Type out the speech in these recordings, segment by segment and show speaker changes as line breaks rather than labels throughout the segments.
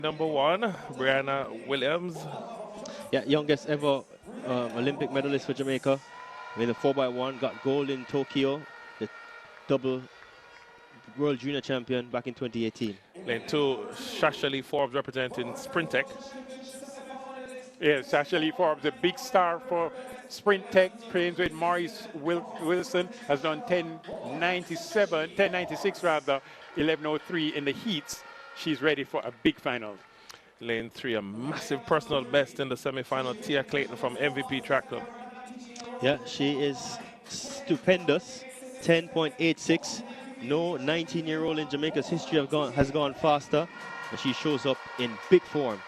Number 1, Brianna Williams.
Yeah, youngest ever Olympic medalist for Jamaica. In the 4x1, got gold in Tokyo, the double World Junior Champion back in 2018.
Lane 2, Shelly-Ann Forbes representing Sprint Tech.
Yes, Shelly-Ann Forbes, a big star for Sprint Tech, trains with Maurice Wilson, has done 10.96 rather, 11.03 in the heats. She's ready for a big final.
Lane 3, a massive personal best in the semi-final, Tia Clayton from MVP Track Club.
Yeah, she is stupendous, 10.86. No 19-year-old in Jamaica's history has gone faster, and she shows up in big form.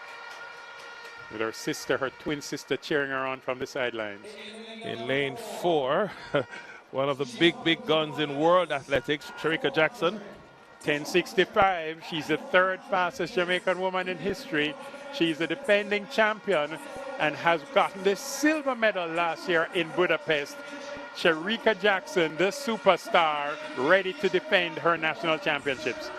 With her sister, her twin sister, cheering her on from the sidelines.
In lane 4, one of the big guns in world athletics, Shericka Jackson.
10.65. She's the third fastest Jamaican woman in history. She's the defending champion and has gotten the silver medal last year in Budapest. Shericka Jackson, the superstar, ready to defend her national championships.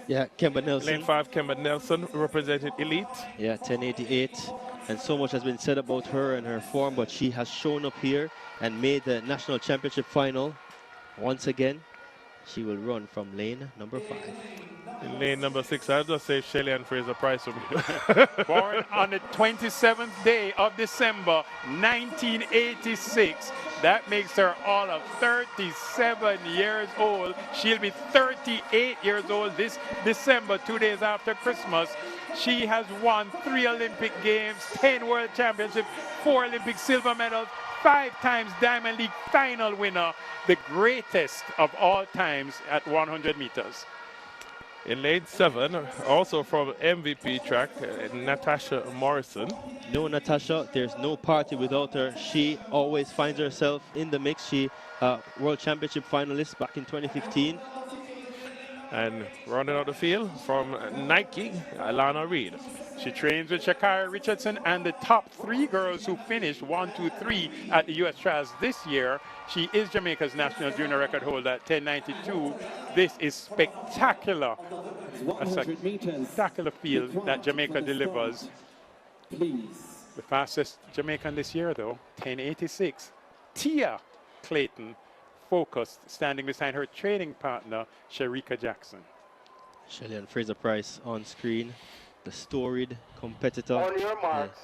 Yeah, Kemba Nelson.
Lane 5, Kemba Nelson, represented Elite.
Yeah, 10.88. And so much has been said about her and her form, but she has shown up here and made the national championship final. Once again, she will run from lane number 5.
In lane number 6, I'll just say Shelly-Ann Fraser-Pryce for me.
Born on the 27th day of December, 1986. That makes her all of 37 years old. She'll be 38 years old this December, 2 days after Christmas. She has won 3 Olympic Games, 10 World Championships, 4 Olympic silver medals, 5 times Diamond League final winner, the greatest of all times at 100 meters.
In lane 7, also from MVP Track, Natasha Morrison.
No, Natasha, there's no party without her. She always finds herself in the mix. She World Championship finalist back in 2015.
And rounding out the field from Nike, Alana Reed.
She trains with Shakira Richardson and the top 3 girls who finished 1, 2, 3 at the U.S. Trials this year. She is Jamaica's national junior record holder at 10.92. This is spectacular. A spectacular field that Jamaica delivers. The fastest Jamaican this year, though, 10.86. Tia Clayton, focused, standing beside her training partner, Shericka Jackson.
Shelly-Ann Fraser-Pryce on screen, the storied competitor.
On your marks.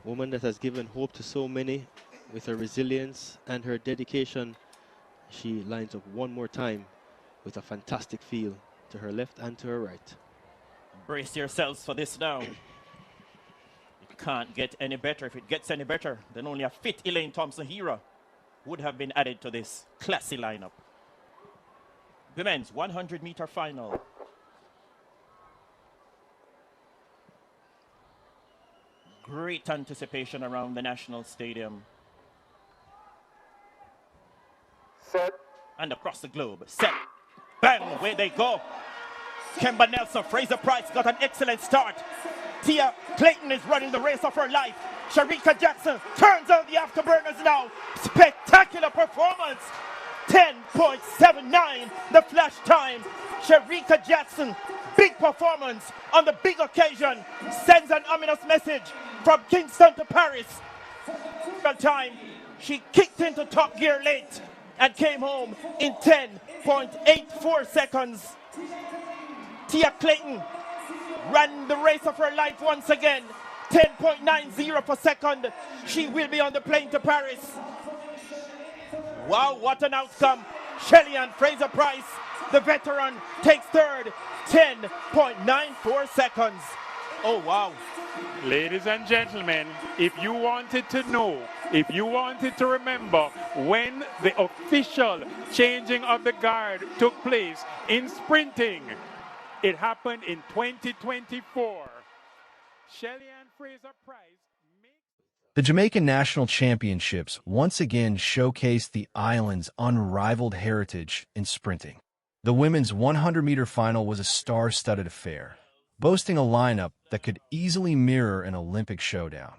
Woman that has given hope to so many with her resilience and her dedication. She lines up one more time with a fantastic feel to her left and to her right.
Brace yourselves for this now. It can't get any better. If it gets any better, then only a fit Elaine Thompson-Hera would have been added to this classy lineup. Women's 100-meter final. Great anticipation around the National Stadium.
Set.
And across the globe. Set. Bang, away they go. Kemba Nelson, Fraser-Pryce got an excellent start. Tia Clayton is running the race of her life. Shericka Jackson turns on the afterburners now. Spectacular performance. 10.79 the flash time. Shericka Jackson, big performance on the big occasion. Sends an ominous message from Kingston to Paris. Time, she kicked into top gear late and came home in 10.84 seconds. Tia Clayton ran the race of her life once again. 10.90 per second. She will be on the plane to Paris. Wow, what an outcome. Shelly-Ann Fraser-Pryce, the veteran, takes third. 10.94 seconds. Oh, wow.
Ladies and gentlemen, if you wanted to know, if you wanted to remember when the official changing of the guard took place in sprinting, it happened in 2024. Shelly-Ann Fraser-Pryce.
The Jamaican National Championships once again showcased the island's unrivaled heritage in sprinting. The women's 100-meter final was a star-studded affair. boasting a lineup that could easily mirror an Olympic showdown,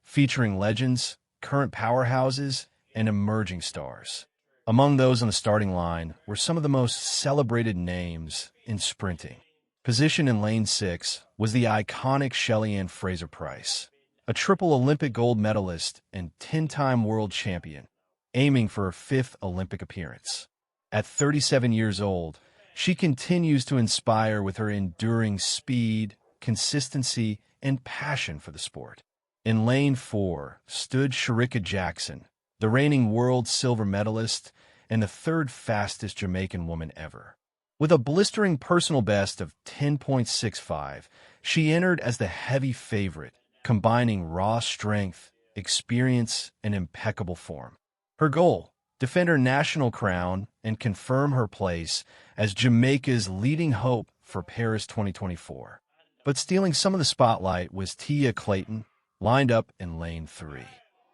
featuring legends, current powerhouses, and emerging stars. Among those on the starting line were some of the most celebrated names in sprinting. Positioned in lane 6 was the iconic Shelly-Ann Fraser-Pryce, a triple Olympic gold medalist and 10-time world champion, aiming for her 5th Olympic appearance. At 37 years old, she continues to inspire with her enduring speed, consistency, and passion for the sport. In lane 4 stood Shericka Jackson, the reigning world silver medalist and the 3rd fastest Jamaican woman ever. With a blistering personal best of 10.65, she entered as the heavy favorite, combining raw strength, experience, and impeccable form. Her goal: defend her national crown and confirm her place as Jamaica's leading hope for Paris 2024. But stealing some of the spotlight was Tia Clayton, lined up in lane 3.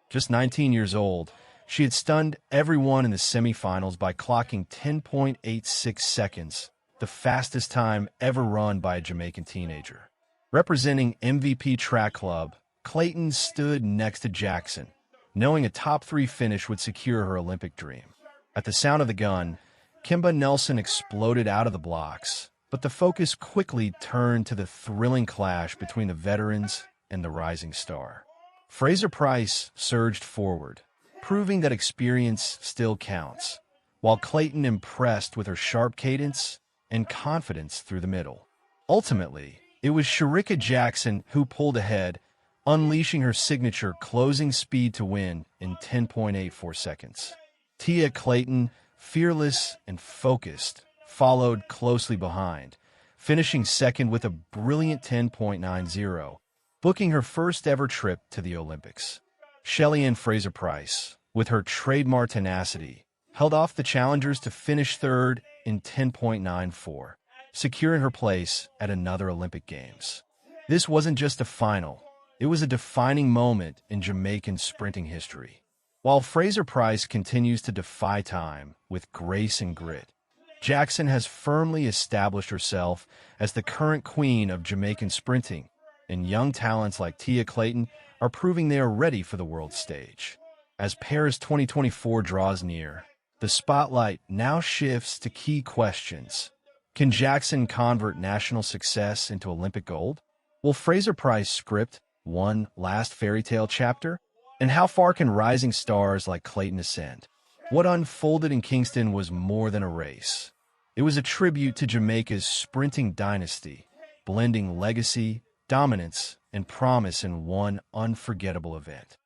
Just 19 years old, she had stunned everyone in the semifinals by clocking 10.86 seconds, the fastest time ever run by a Jamaican teenager. Representing MVP Track Club, Clayton stood next to Jackson, knowing a top 3 finish would secure her Olympic dream. At the sound of the gun, Kimba Nelson exploded out of the blocks, but the focus quickly turned to the thrilling clash between the veterans and the rising star. Fraser-Pryce surged forward, proving that experience still counts, while Clayton impressed with her sharp cadence and confidence through the middle. Ultimately, it was Shericka Jackson who pulled ahead, unleashing her signature closing speed to win in 10.84 seconds. Tia Clayton, fearless and focused, followed closely behind, finishing second with a brilliant 10.90, booking her first ever trip to the Olympics. Shelly-Ann Fraser-Pryce, with her trademark tenacity, held off the challengers to finish third in 10.94, securing her place at another Olympic Games. This wasn't just a final, it was a defining moment in Jamaican sprinting history. While Fraser-Pryce continues to defy time with grace and grit, Jackson has firmly established herself as the current queen of Jamaican sprinting, and young talents like Tia Clayton are proving they are ready for the world stage. As Paris 2024 draws near, the spotlight now shifts to key questions. Can Jackson convert national success into Olympic gold? Will Fraser-Pryce script one last fairy tale chapter? And how far can rising stars like Clayton ascend? What unfolded in Kingston was more than a race. It was a tribute to Jamaica's sprinting dynasty, blending legacy, dominance, and promise in one unforgettable event.